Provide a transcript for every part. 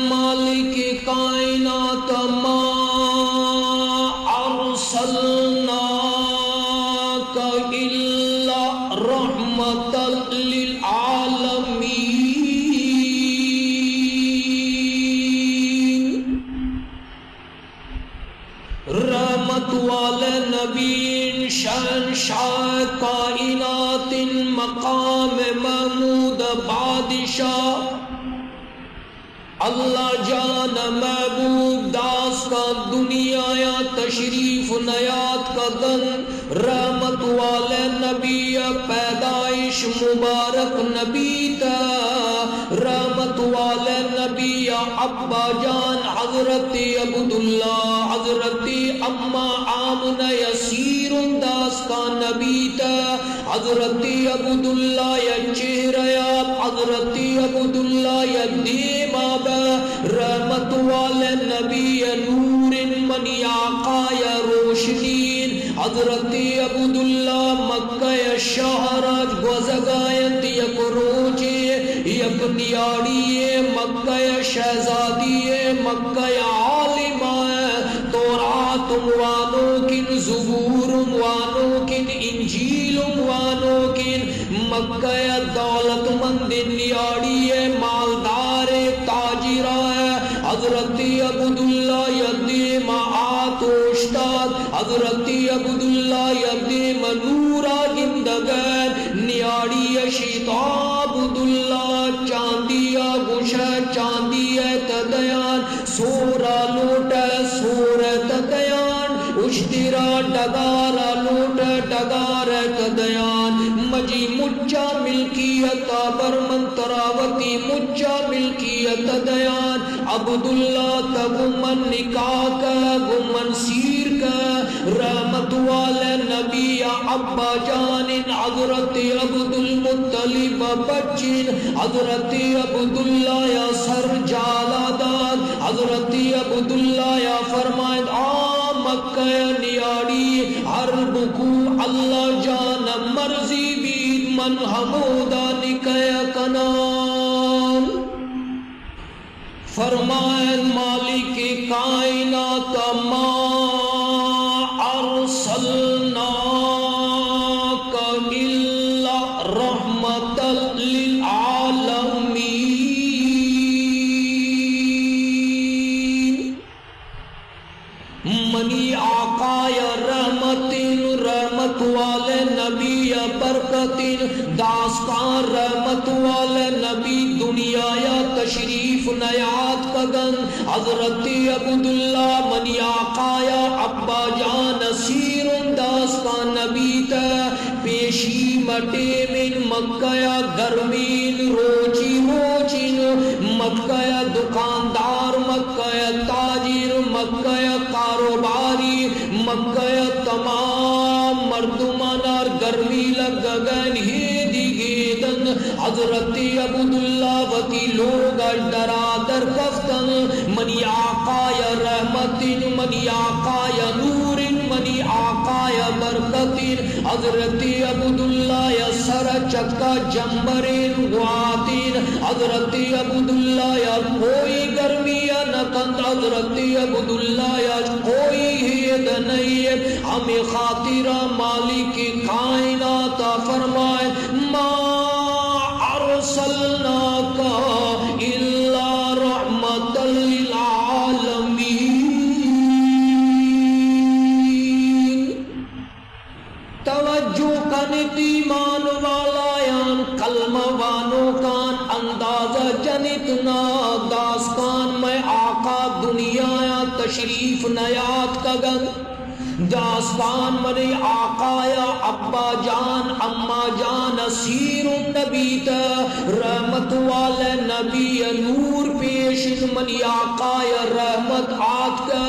مالک کائنات ما ارسلناک الا رحمۃ للعالمین. رحمت والے نبی شہنشاہ کائنات مقام محمود بادشاہ اللہ جان محبوب داس کا دنیا یا تشریف نیات کا دن. رحمت والے نبی پیدائش مبارک نبی تا. رحمت والے نبی ابا جان حضرت عبداللہ حضرت اما آمنہ یسیر داس کا نبی تا. حضرت عبداللہ یا چہرہ حضرت عبداللہ یا دیماب. رحمت والے نبی نور من آقا یا روشنین. حضرت عبداللہ مکہ شہرج گزگایت یک روچے یک دیاڑی مکہ شہزادی مکہ عالمہ. تورات وانو کن زبور وانو کن انجیل وانو کن مکہ دولت مند دیاڑی مالدار تاجرہ. حضرت عبداللہ یدیم آتوشتاد حضرت عبداللہ یدیم نورا گندگان نیاڑی شیطا عبداللہ چاندیا گوشہ چاندیا تدیان سورا لوٹا سورا تدیان اشترا ڈگارا لوٹا ڈگارا تدیان. مجی مجھا ملکیت برمن تراوتی مجھا ملکیت دیان. عبداللہ تگمن نکاح کا گمن سیر کا. رحمت والے نبی ابا جان حضرت عبدالمطلب بچین. حضرت عبداللہ یا سر جالاداد. حضرت عبداللہ یا فرمائد مکہ نیاڑی ہر بکو اللہ جان مرضی بید من حمودہ نکیا کنان. فرمائن مالک کائنات ما ارسلناک الا رحمۃ للعالمین. منی آقا یا رحمتین رحمت والے نبی یا برکتین داستان. رحمت والے نبی دنیا یا تشریف نیات کدن. حضرت عبداللہ منی آقا یا ابا جان سیر داستان نبی تا. پیشی مٹے من مکہ گرمین روچی روچین مکہ دکاندار مکہ تاجر مکہ کاروباری مکہ تمام مردمانار گرمی لگگن ہی دیگیدن. حضرت عبداللہ وتی لوگ درادر کفتن. منی آقا یا رحمتین منی آقا یا نورین منی آقا یا برکتین. حضرت عبداللہ یا سر چکا جمبرین غواتین. حضرت عبداللہ یا کوئی گرمی یا نکند. حضرت عبداللہ یا کوئی ہید نہیں. ہمیں خاطرہ مالک کائنات فرمائے ما ارسلناک الا رحمۃ للعالمین. توجہ کنت ایمان والایان کلمہ وانوں کان اندازہ جنتنا داستان میں آقا دنیا یا تشریف نیات کگن. داستان منی آقا یا ابا جان اما جان سیر نبی تا. رحمت والے نبی نور پیش منی آقا یا رحمت آت کا.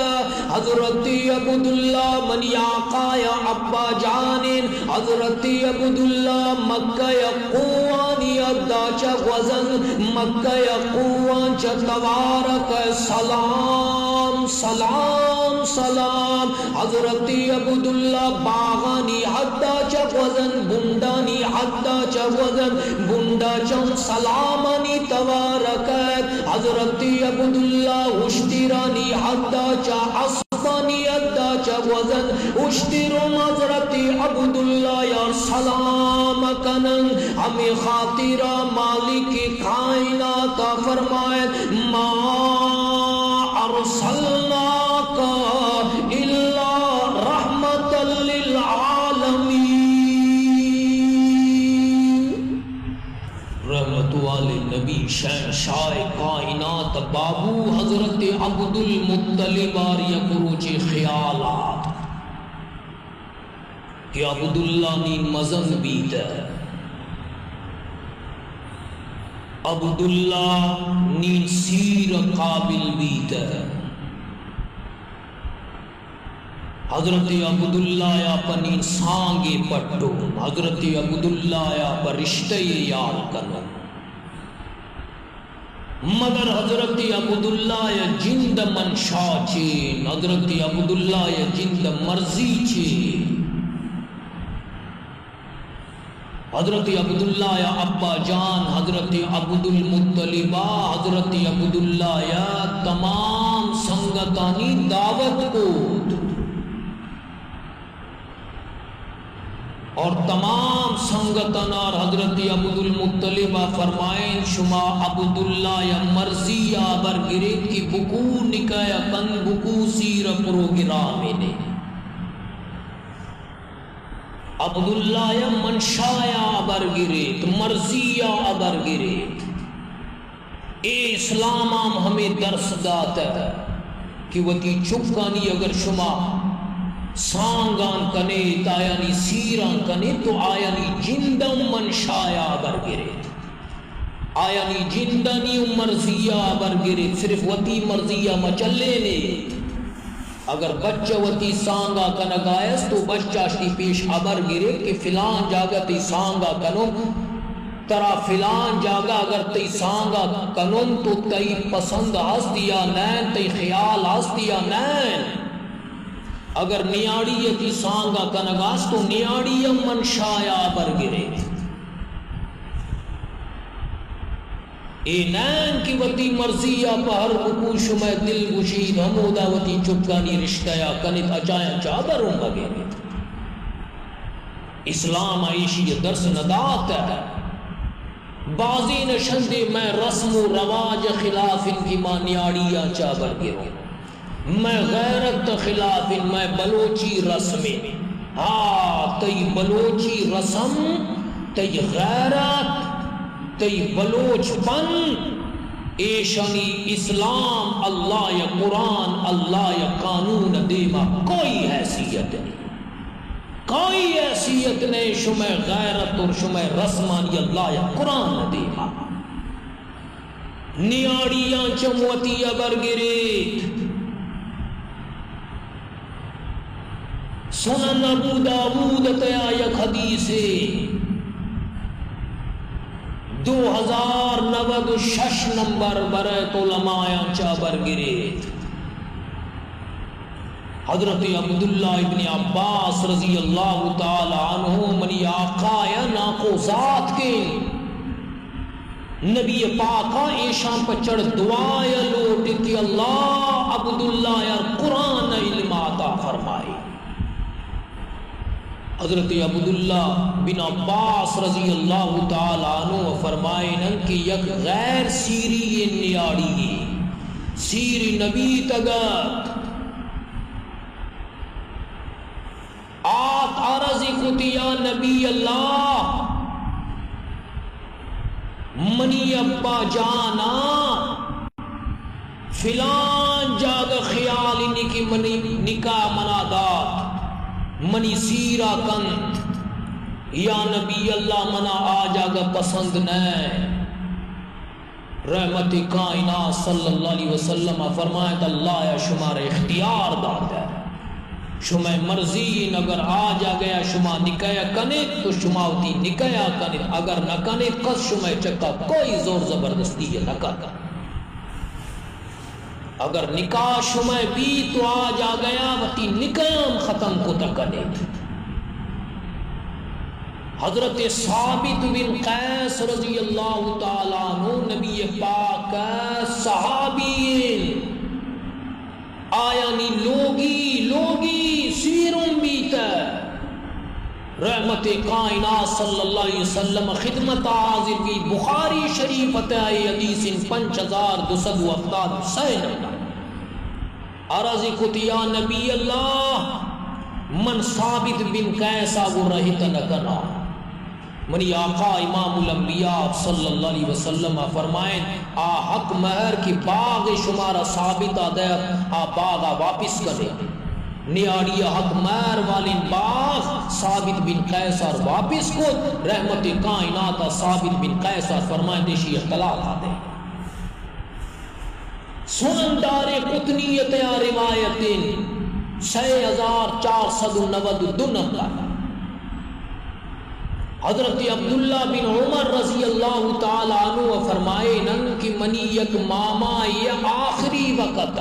حضرت عبداللہ منی آقا یا ابا جان حضرت عبداللہ مکہ یا قوانی ادا چا وزن مکہ یا قوان چا توارک سلام سلام سلام. حضرت عبداللہ باغانی حدا چا وزن بندانی حدا چا وزن بندا چا سلامانی توارکت. حضرت عبداللہ اشترانی حدا چا اسمانی حدا چا وزن اشترم حضرت عبداللہ یا سلام کنن ہمیں خاطرہ مالک کائنات فرمائے ما ارسلناک الا رحمت للعالمین. رحمت والے نبی شہنشاہ کائنات بابو حضرت عبد المطلب آریا کروچے خیالات کہ عبداللہ نی مزن بیت ہے، عبداللہ نی سیر قابل بیت ہے. حضرت عبداللہ یا پنی سانگے پٹو، حضرت عبداللہ یا پر رشتے یار کرو، مگر حضرت عبداللہ یا جند منشا چین، حضرت عبداللہ یا جند مرضی چین. حضرت عبداللہ یا ابا جان حضرت عبد المطلبہ حضرت عبداللہ یا تمام سنگتانی دعوت کو اور تمام سنگتن اور حضرت عبد المطلبہ فرمائیں شما عبداللہ یا مرضی یا برگرید کی بکو نکایا کن بکو سیر پروگرام نے عبداللہ یا منشا یا برگرید مرضی یا برگرید. اے اسلام آم ہمیں درس داتا ہے کہ وہ تی چکانی اگر شما سانگان کنے تایانی سیران کنے تو آیانی جندم منشایا برگرید، آیانی جندنی مرضیہ برگرید. صرف وطی مرضیہ مچلے نے اگر بچہ وطی سانگا کنگائس تو بچہ شتی پیش ابر گرید کہ فلان جاگہ تی سانگا کنم ترا فلان جاگہ اگر تی سانگا کنم تو تی پسند ہست یا نین، تی خیال ہست یا نین. اگر نیاڑی تی سانگا کنگاس تو نیاڑی منشایا برگرے. اے نین کی وطی مرضیہ پہر بکو شمع دل گشید ہمودا وطی چپکانی رشتہ کنت اچایا چادروں بگینے. اسلام عیشی درس ندات ہے. بازی نشندے میں رسم و رواج خلاف ان کی ماں نیاڑیاں چابر گروں، میں غیرت خلاف ان میں بلوچی رسم. ہاں تی بلوچی رسم، تی غیرت، تی بلوچ پن، ایشانی اسلام اللہ یا قرآن اللہ یا قانون دیما کوئی حیثیت نہیں، کوئی حیثیت نہیں. شمع غیرت اور شمع رسمانی اللہ یا قرآن دیما. نیاڑیاں چموتی برگرید. سنن ابو داود تیا یک حدیث 2096 نمبر برایت علماء چا برگرید. حضرت عبداللہ ابن عباس رضی اللہ تعالی عنہ منی آقا یا ناقو ذات کے نبی پاکا ایشان پر چڑھ دعائے لوٹ کہ اللہ عبداللہ یا قرآن علم عطا فرمائے. حضرت عبداللہ بن عباس رضی اللہ تعالی عنہ فرمائیں کہ یک غیر سیری نیاڑی سیری نبی تگت آت عرضی کتی یا نبی اللہ منی ابا جانا فلان جاگ خیال انہی کی منی نکاح منادات منی سیرہ کن یا نبی اللہ منا آجاگا پسند نہیں. رحمت کائنات صلی اللہ علیہ وسلم فرمائے اللہ یا شمار اختیار داتا ہے، شما مرضی اگر آجا گیا شما نکایا کنے تو شما ہوتی نکایا کنے، اگر نہ کنے قص شما چکا کوئی زور زبردستی ہے نہ کرتا. اگر نکاح شمع بھی تو آج آ گیا وقتی نکاح ختم کو تکنے. حضرت ثابت بن قیس رضی اللہ تعالیٰ عنہ نبی پاک صحابین آیانی لوگی سیرم بیتا رحمت کائنات صلی اللہ علیہ وسلم خدمت حاضر بھی بخاری شریف آئی حدیث 5270 سینہ عرضی کتیا نبی اللہ من ثابت بن قیس آگو رہت نکنا منی آقا امام الانبیاء صلی اللہ علیہ وسلم فرمائیں آ حق مہر کی باغ شمارا ثابت آدھر آ باغا واپس کرے نیاڑی حق مہر والن باغ ثابت بن قیسر واپس کو رحمت کائنات ثابت بن قیسر فرمائیں دیشی اختلاف آدھے سنندار قطنیت روایت 6492 نمبر حضرت عبداللہ بن عمر رضی اللہ تعالی عنہ فرمائے نن کی منی یک ماما یہ آخری وقت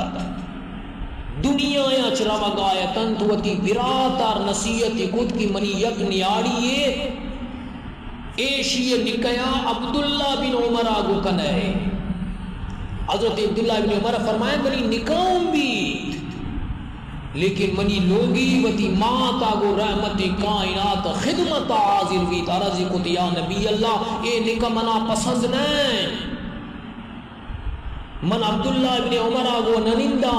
دنیا یا چرا گایتن تو تی برات اور نصیحت خود کی منی یک نیاڑی ایشی نکیا عبداللہ بن عمر آگو کنے حضرت عبداللہ بن عمر فرمائے منی نکاؤں بھی لیکن منی لوگی وتی ماں تاگو رحمت کائنات خدمت حاضر بھی تارزی کو یا نبی اللہ اے نکا منا پسند نہیں من عبداللہ ابن عمر آگو ننندہ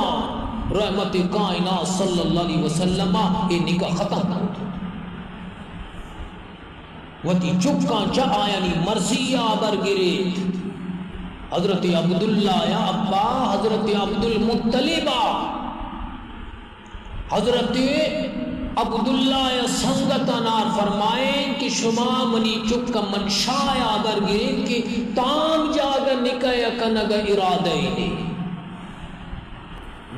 رحمت کائنات صلی اللہ علیہ وسلم اے نکا ختم وتی چکا جا آیانی مرضیہ برگرے حضرت عبداللہ یا ابا حضرت عبدالمطلبہ حضرت عبداللہ سنگت انار فرمائیں کہ شما منی چکا منشایا برگرے کہ تام جاگا نکایا کنگا ارادہ ہی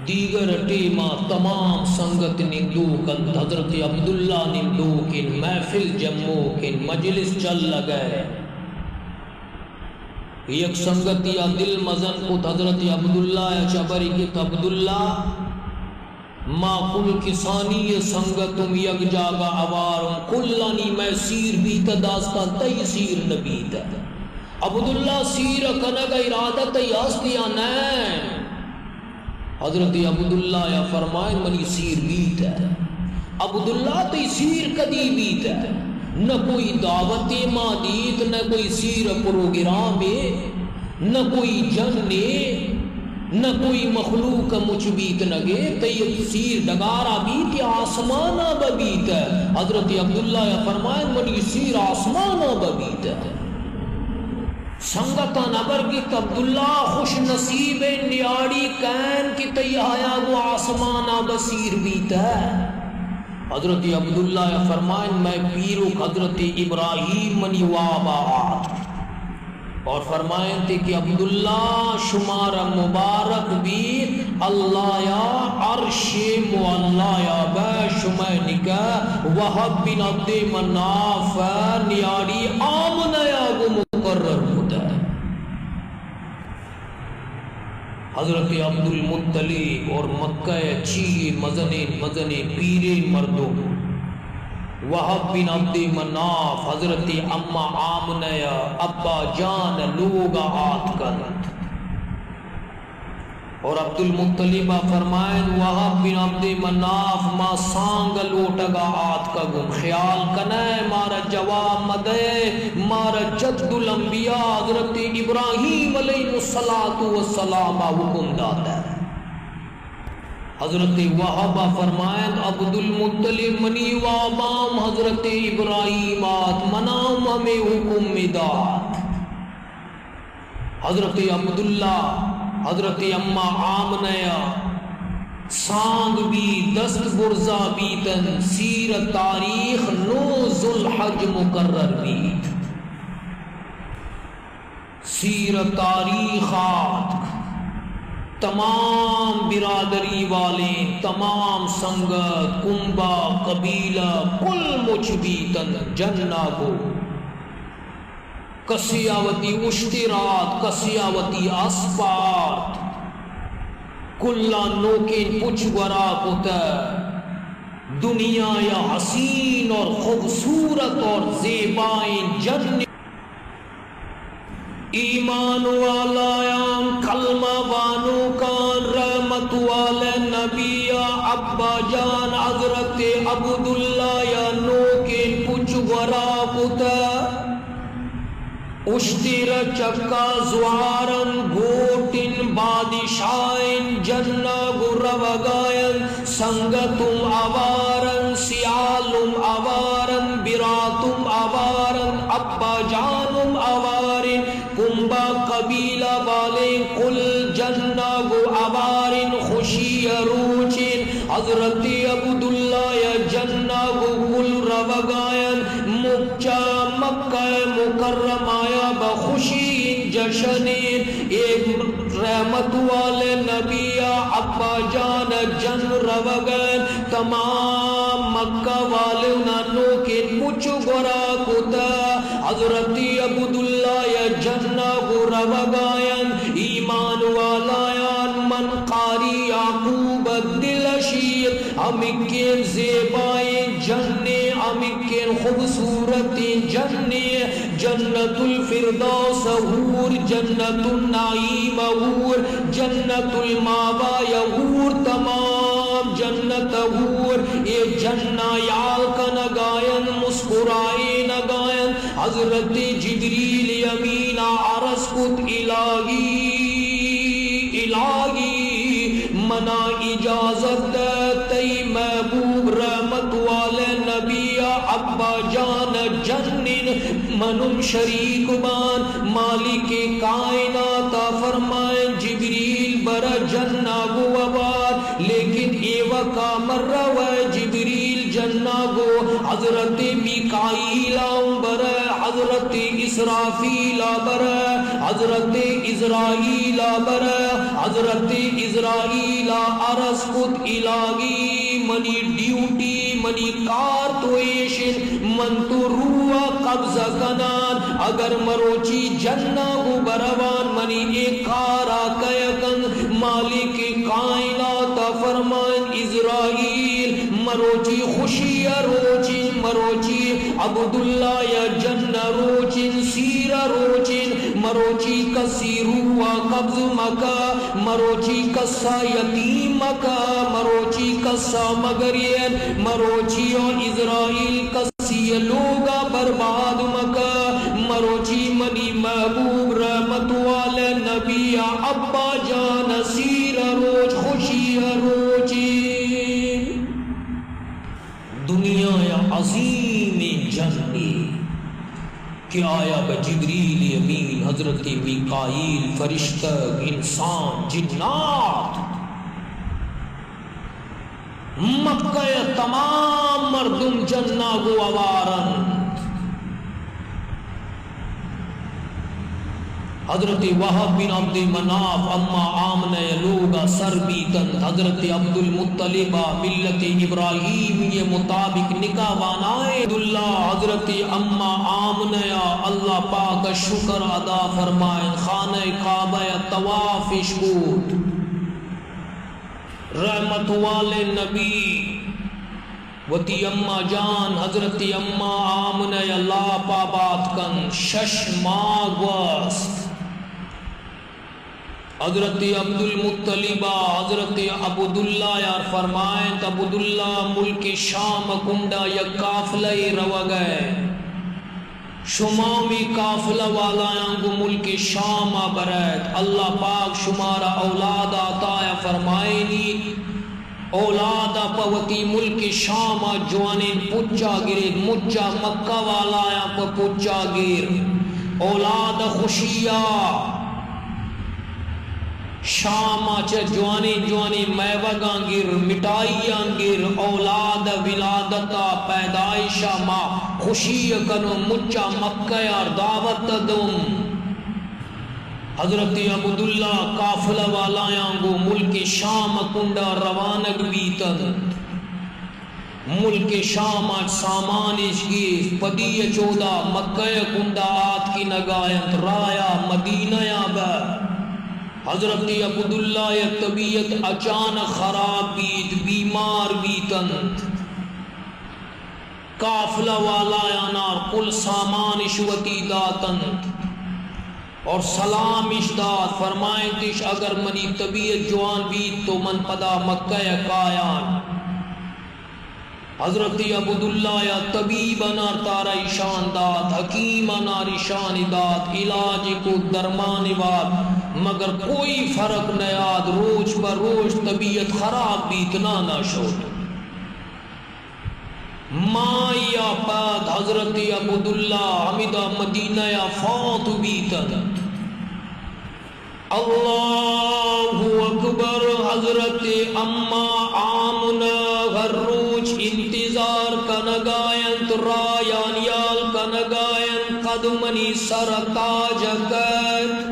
دیگر ٹیمہ تمام سنگت نندو کن حضرت عبداللہ نندو کن محفل جمعو کن مجلس چل لگئے یک سنگتیا دل مزن کو حضرت عبداللہ چبری کی عبداللہ ما کل کسانی سنگتم یک جاگا عوارم کلانی میں سیر بیتا داستا تی سیر نبیتا عبداللہ سیر کنگا ارادت یاستیا نین حضرت عبداللہ یا فرمائن منی سیر بیتا عبداللہ تی سیر کدی بیتا نہ کوئی دعوت ما دیت نہ کوئی سیر پروگرام نہ کوئی جننے نہ کوئی مخلوق مجھ بیت نگے تیت سیر ڈگارا بیت یا آسمانہ ببیت ہے حضرت عبداللہ یا فرمائیں منی سیر آسمانہ ببیت ہے سنگتا نبرگت عبداللہ خوش نصیب نیاڑی کین کی تیہایا وہ آسمانہ بسیر بیت ہے حضرت عبداللہ یا فرمائیں میں پیرو حضرت ابراہیم منی وابات اور فرمائیں تھے کہ عبداللہ شمار مبارک بھی اللہ یا عرش مولا یا بے شمینکہ وحب بن عبد مناف نیاڑی آمنہ یا گو مقرر ہوتا ہے حضرت عبدالمطلب اور مکہ چیئے مزنے پیرے مردوں وحب بن عبد مناف حضرت اما آمنہ ابا جان لوگا آت کنت اور عبدالمطلبہ فرمائیں وحب بن عبد مناف ما سانگ لوٹگا آت کا گم خیال کنے مارا جواب مدے مارا جد الانبیاء حضرت ابراہیم علیہ السلام حکم داتا ہے حضرت وہابہ فرمائیں عبدالمطلب منی وابام حضرت ابراہیم آت منام ہمیں حکم داد حضرت عبداللہ حضرت اما آمنہ سانگ بھی دست برزا بیتن سیر تاریخ 9 ذوالحج مقرر بیت سیر تاریخات تمام برادری والے تمام سنگت کنبہ قبیلہ کل مچبیتن جنہ کو کسیاوتی اشترات کسیاوتی اسپات کلا نوکین پچھ ورا کتا دنیا یا حسین اور خوبصورت اور زیبائیں جن ایمان والایان کلمہ ابا جان حضرت عبداللہ یا نوکن پچ ورا کتا اشتر چکا زوارن گوٹن بادشاہن جنہ گروگائن سنگتم آوارن سیالم آوارن براتم آوارن ابا جانم آوارن کمبا قبیلہ والے کل جنہ گو آوارن خوشی روچن حضرت عبداللہ یا جنہ گو کل روگائن مکہ مکہ مکرمہ بخوشی جشن ایک رحمت والے نبی ابا جان جن روگن تمام مکہ والے نانو کے پچھ گورا کتا حضرت عبداللہ یا جنہ گو روگائن ایمان والایان من قاری یعقوب دلشیر امکین زیبائیں جننے امکین خوبصورت جننے جنت الفردوس حور جنت النعیم حور جنت الماوا حور تمام جنت حور اے جنہ یال کا نگائن مسکرائے نگائن حضرت جبریل امین عرض کت الہی منا اجازت تی محبوب رحمت والے نبی ابا جان جنن منم شریک بان مالک کائنات فرمائیں جبریل بر جنہ گو آباد لیکن اے وقا مرہ جبریل جنہ گو حضرت میکائیل بر حضرت اسرافیل بر حضرت اسرائیل بر حضرت اسرائیل عرض کت الہی منی ڈیوٹی منی کارتویشن من تو روح قبضہ کنان اگر مروچی جنہ گو بروان منی ایک کارا کیکن مالک کائنات فرمائن اسرائیل مروچی خوشی روچن مروچی عبداللہ یا جنہ روچن سیر روچن مروچی کسی روح قبض مکا مروچی کسا یتیم مکا مروچی کسا مگرین مروچی و اسرائیل کسی لوگا برباد مکا مروچی منی محبوب رحمت والے نبی ابا جان سیر روچ خوشی روچی دنیا یا عظیم جنگی کہ آیا بجبریل امین حضرت میکائیل فرشتہ انسان جنات مکہ تمام مردم جنہ گو آوارن حضرت وہب بن عبد مناف اما آمنہ لوگا سر بیتن حضرت عبد المطلبہ ملت ابراہیم یہ مطابق نکاح وانائے عبداللہ حضرت اما آمنہ اللہ پاک شکر ادا فرمائیں خانہ کعبہ طواف شکوت رحمت والے نبی وتی اما جان حضرت اما آمنہ اللہ پابات کن شش ماہ گوست حضرت عبد المطلبہ حضرت عبداللہ یار فرمائیں عبداللہ ملک شام کنڈا یا قافلہ رو گئے شمامی قافلہ والا کو ملک شام برائت اللہ پاک شمارا اولاد عطا فرمائنی اولاد پوتی ملک شام جوانین پچا گرے مچا مکہ والا کو پچا گر اولاد خوشیہ شاما چا جوانی جوانی میوگاں گر مٹائیاں گر اولاد ولادتا پیدائشا ما خوشی کنو مچا مکہ یار دعوت دم حضرت عبداللہ قافلہ والایاں گو ملک شام کنڈا روانگ بیتن ملک شام آج سامانش کی پدی چودہ مکہ کنڈا آت کی نگایت رایا مدینہ یا بر حضرت عبداللہ یا طبیعت اچانک خراب بیت بیمار بیتن قافلہ والا یا نار کل سامان شوتی داتن اور سلام اشداد فرمائیں تش اگر منی طبیعت جوان بیت تو من پدا مکہ کایان حضرت عبداللہ یا طبیب انار تارا ایشان داد حکیم انار ایشان داد علاج کو درمان واد مگر کوئی فرق نیاد روز بر روز طبیعت خراب بیتنا نہ شد ماں یا پاد حضرت عبداللہ حمیدہ مدینہ یا فوت بیتن اللہ اکبر حضرت اما آمنہ ہر روز انتظار کنگائن رایان یال کنگائن قدمنی سر تاج کرد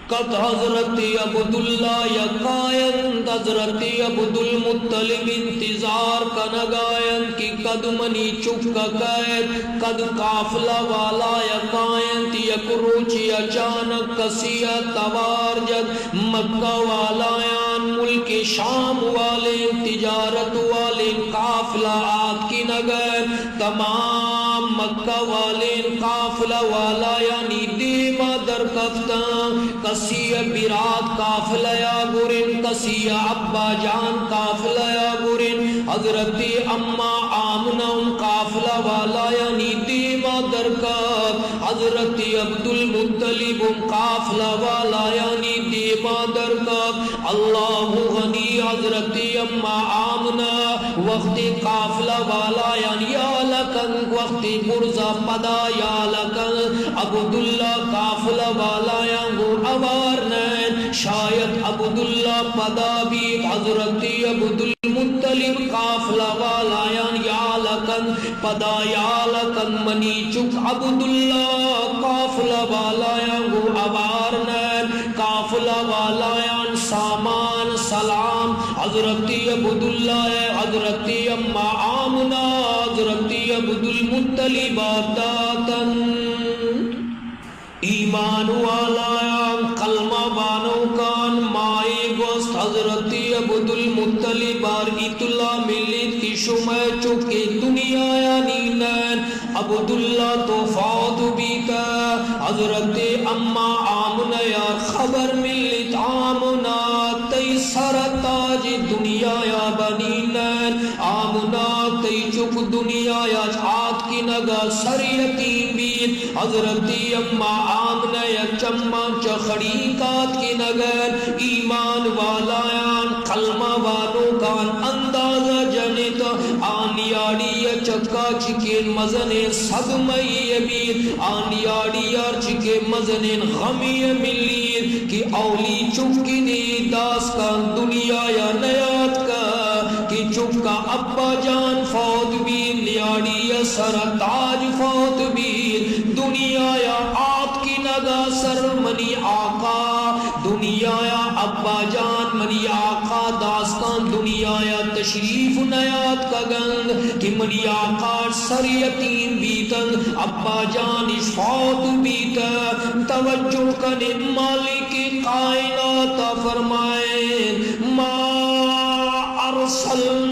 قد حضرت عبداللہ یقائن حضرت عبدالمطلب انتظار کنگائن کی قدمنی چکا قید قد قافلہ والا یقائن یک روچی اچانک کسیہ توار جد مکہ والایان ملک شام والے تجارت والے قافلہ آت کی نگر تمام مکہ والے قافلہ والا یعنی دیما در کفتان کسی برات قافلہ یا گرن کسی ابا جان قافلہ یا گرن حضرت اما آمنہ قافلہ والا یعنی دیما درکاب حضرت عبدالمطلب قافلہ والا یعنی دیما درکاب اللہ غنی حضرت اما آمنہ وقت قافلہ والا یعنی یا لکن وقت برزا پدا یا لکن عبداللہ قافلہ والا یعنی شاید عبداللہ پدا بھی حضرت عبدالمطلب قافلہ والایان یا لکن پدا یا لکن منی چک عبداللہ قافلہ والایان گو عبارنین قافلہ والایان سامان سلام حضرت عبداللہ حضرت اما آمنہ حضرت عبدالمطلب داتن ایمان والایان کلمہ بانو کان مائی گوست حضرت عبدالمطلب بار اطلاع ملت کی شمع چکے دنیا یا نینین عبداللہ تو فوت بیتا حضرت اما آمنہ یا خبر ملت آمنہ تی سر تاج دنیا یا بنینین آمنہ تی چک دنیا یا آت کی نگا سر یتیم بیت حضرت اما آمنہ یا چمہ چخڑی کات کی نگر ایمان والایان کلمہ والوں کان اندازہ جنت آنیاڑی یا چکا چکین مزنین صدمئی امیر آنیاڑی یا چکے مزنین غمی ملیر کی اولی چکی دی داس کا دنیا یا نیات کا کی چکا ابا جان فوت بیر نیاڑی یا سر تاج فوت بیر دنیا یا آت کی نگا سر منی آقا دنیا یا ابا جان منی آقا داستان دنیا یا تشریف نیات کا گنگ کہ منی آقا سر یتیم بیتن ابا جان اس فوت بیتن توجہ کنے مالک کائنات فرمائے ما ارسل